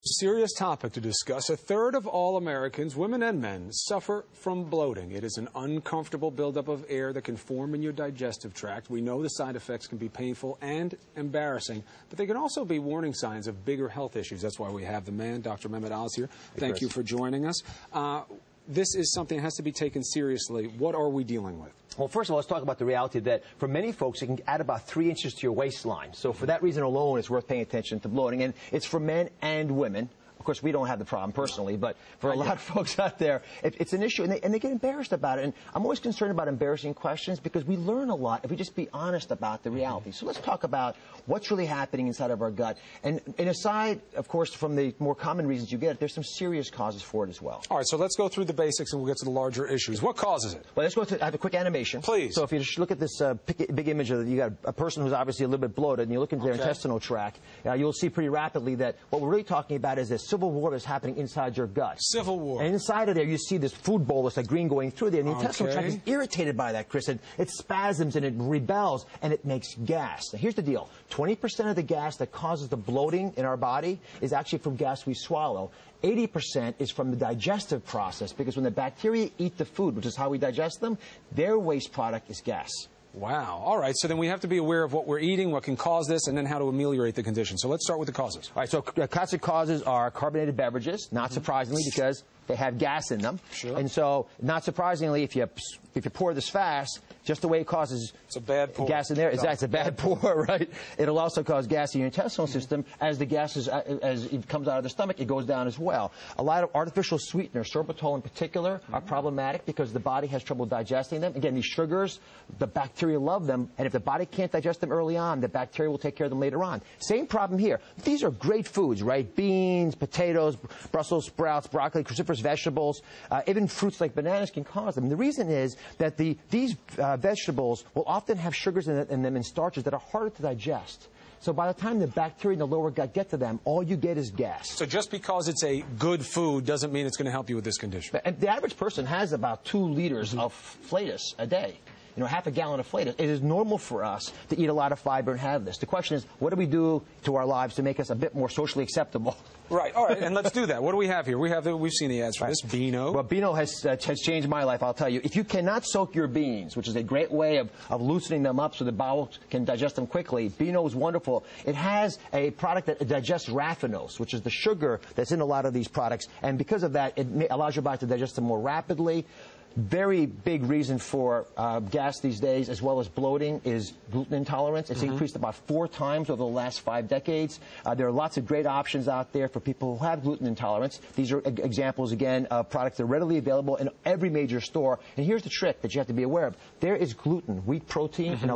Serious topic to discuss. A third of all Americans, women and men, suffer from bloating. It is an uncomfortable buildup of air that can form in your digestive tract. We know the side effects can be painful and embarrassing, but they can also be warning signs of bigger health issues. That's why we have the man, Dr. Mehmet, here. Thank you for joining us. This is something that has to be taken seriously. What are we dealing with? Well, first of all, let's talk about the reality that for many folks, it can add about 3 inches to your waistline. So for that reason alone, it's worth paying attention to bloating. And it's for men and women. Of course, we don't have the problem personally, but for a lot of folks out there, it's an issue, and they get embarrassed about it. And I'm always concerned about embarrassing questions because we learn a lot if we just be honest about the reality. So let's talk about what's really happening inside of our gut. And aside, of course, from the more common reasons you get, there's some serious causes for it as well. All right, so let's go through the basics and we'll get to the larger issues. What causes it? Well, let's go to, I have a quick animation. Please. So if you just look at this big image of you got a person who's obviously a little bit bloated, and you look into their intestinal tract, you'll see pretty rapidly that what we're really talking about is that civil war is happening inside your gut. Civil war. And inside of there, you see this food bolus, like green, going through there. And the intestinal tract is irritated by that, Chris. And it spasms and it rebels and it makes gas. Now, here's the deal. 20% of the gas that causes the bloating in our body is actually from gas we swallow. 80% is from the digestive process, because when the bacteria eat the food, which is how we digest them, their waste product is gas. Wow. All right. So then we have to be aware of what we're eating, what can cause this, and then how to ameliorate the condition. So let's start with the causes. All right. So classic causes are carbonated beverages, not surprisingly, because they have gas in them. Sure. And so, not surprisingly, if you pour this fast, just the way it causes it's a bad pour. Gas in there, it's a bad pour, right? It'll also cause gas in your intestinal system. As the gas as it comes out of the stomach, it goes down as well. A lot of artificial sweeteners, sorbitol in particular, are problematic because the body has trouble digesting them. Again, these sugars, the bacteria love them, and if the body can't digest them early on, the bacteria will take care of them later on. Same problem here. These are great foods, right? Beans, potatoes, Brussels sprouts, broccoli, cruciferous vegetables, even fruits like bananas can cause them. And the reason is that these vegetables will often have sugars in them and starches that are harder to digest. So by the time the bacteria in the lower gut get to them, all you get is gas. So just because it's a good food doesn't mean it's going to help you with this condition. And the average person has about 2 liters of flatus a day. You know, half a gallon of flatus. It is normal for us to eat a lot of fiber and have this. The question is, what do we do to our lives to make us a bit more socially acceptable? Right. All right. And let's do that. What do we have here? We've seen the ads for this. Beano. Well, Beano has changed my life, I'll tell you. If you cannot soak your beans, which is a great way of loosening them up so the bowels can digest them quickly, Beano is wonderful. It has a product that digests raffinose, which is the sugar that's in a lot of these products. And because of that, it allows your body to digest them more rapidly. Very big reason for gas these days, as well as bloating, is gluten intolerance. It's increased about 4 times over the last 5 decades. There are lots of great options out there for people who have gluten intolerance. These are examples, again, of products that are readily available in every major store. And here's the trick that you have to be aware of. There is gluten, wheat protein, and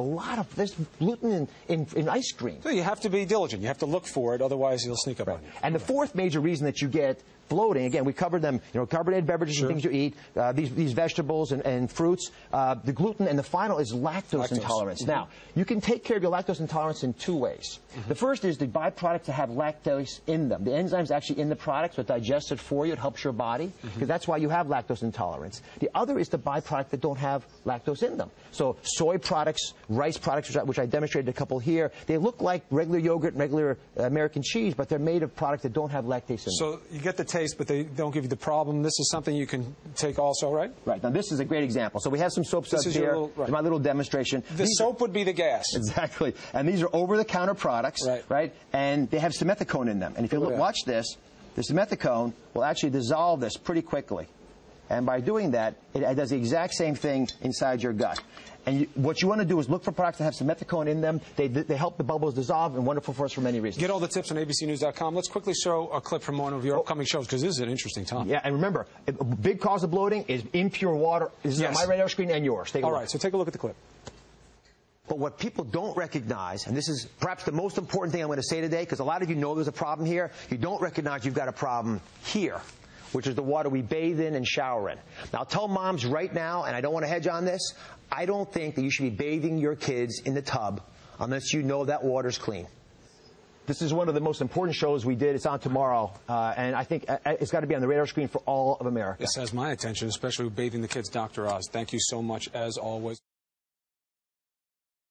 there's gluten in ice cream. So you have to be diligent. You have to look for it, otherwise you'll sneak up on you. And the fourth major reason that you get bloating, again, we covered them, carbonated beverages and things you eat, these vegetables and fruits, the gluten, and the final is lactose intolerance. Now, you can take care of your lactose intolerance in 2 ways. The first is the byproducts that have lactose in them. The enzyme's actually in the product, so it digests it for you. It helps your body, because that's why you have lactose intolerance. The other is the byproduct that don't have lactose in them. So soy products, rice products, which I demonstrated a couple here, they look like regular yogurt and regular American cheese, but they're made of products that don't have lactase in them. So you get the taste, but they don't give you the problem. This is something you can take also, right? Right. Now, this is a great example. So we have some soap suds here. My little demonstration. The soap would be the gas. Exactly. And these are over-the-counter products, right? And they have simethicone in them. And if you watch this, the simethicone will actually dissolve this pretty quickly. And by doing that, it does the exact same thing inside your gut. And what you want to do is look for products that have simethicone in them. They help the bubbles dissolve, and wonderful for us for many reasons. Get all the tips on abcnews.com. Let's quickly show a clip from one of your upcoming shows, because this is an interesting topic. Yeah, and remember, a big cause of bloating is impure water. This is on my radar screen and yours. All right, so take a look at the clip. But what people don't recognize, and this is perhaps the most important thing I'm going to say today, because a lot of you know there's a problem here, you don't recognize you've got a problem here, which is the water we bathe in and shower in. Now, I'll tell moms right now, and I don't want to hedge on this, I don't think that you should be bathing your kids in the tub unless you know that water's clean. This is one of the most important shows we did. It's on tomorrow, and I think it's got to be on the radar screen for all of America. This has my attention, especially with bathing the kids. Dr. Oz, thank you so much, as always.